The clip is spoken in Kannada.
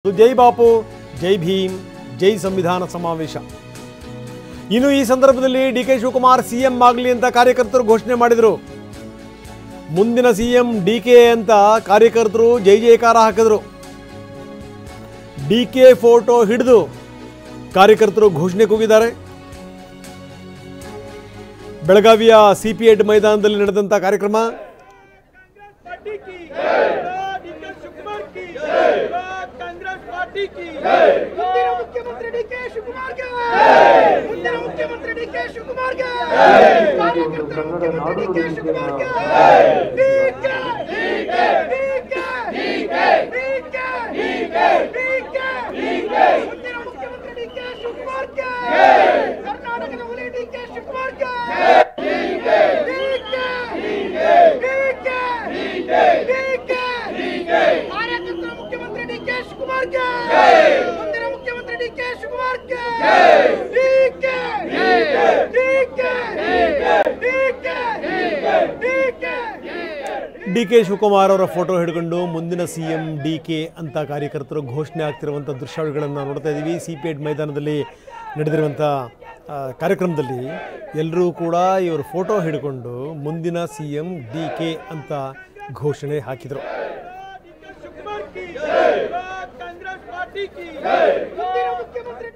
ಜೈ ಬಾಪು, ಜೈ ಭೀಮ್, ಜೈ ಸಂವಿಧಾನ ಸಮಾವೇಶ. ಇನ್ನು ಈ ಸಂದರ್ಭದಲ್ಲಿ ಡಿಕೆ ಶಿವಕುಮಾರ್ ಸಿಎಂ ಆಗಲಿ ಅಂತ ಕಾರ್ಯಕರ್ತರು ಘೋಷಣೆ ಮಾಡಿದರು. ಮುಂದಿನ ಸಿಎಂ ಡಿಕೆ ಅಂತ ಕಾರ್ಯಕರ್ತರು ಜೈ ಜೈಕಾರ ಹಾಕಿದ್ರು. ಡಿಕೆ ಫೋಟೋ ಹಿಡಿದು ಕಾರ್ಯಕರ್ತರು ಘೋಷಣೆ ಕೂಗಿದ್ದಾರೆ. ಬೆಳಗಾವಿಯ ಸಿಪಿಎಡ್ ಮೈದಾನದಲ್ಲಿ ನಡೆದಂಥ ಕಾರ್ಯಕ್ರಮ. मुख्यमंत्री डीके शिवकुमार के मुख्यमंत्री डीके शिवकुमार के कार्यकर्ता मुख्यमंत्री डीके शिवकुमार के D K D K D K D K D K D K D K मुख्यमंत्री डीके शिवकुमार के कर्नाटकದ ಹುಲಿ डीके शिवकुमार के D K D K D K D K D K D K कार्यकर्ता मुख्यमंत्री डीके शिवकुमार के मुख्यमंत्री डीके शिवकुमार के D K D K D K D K D K Shivakumar ಅವರ ಫೋಟೋ ಹಿಡ್ಕೊಂಡು ಮುಂದಿನ ಸಿಎಂ ಡಿಕೆ ಅಂತ ಕಾರ್ಯಕರ್ತರು ಘೋಷಣೆ ಆಗ್ತಿರುವಂಥ ದೃಶ್ಯಾವಳಿಗಳನ್ನು ನೋಡ್ತಾ ಇದ್ದೀವಿ. ಸಿಪಿಎಡ್ ಮೈದಾನದಲ್ಲಿ ನಡೆದಿರುವಂಥ ಕಾರ್ಯಕ್ರಮದಲ್ಲಿ ಎಲ್ಲರೂ ಕೂಡ ಇವರು ಫೋಟೋ ಹಿಡ್ಕೊಂಡು ಮುಂದಿನ ಸಿಎಂ ಡಿಕೆ ಅಂತ ಘೋಷಣೆ ಹಾಕಿದರು. मुख्यमंत्री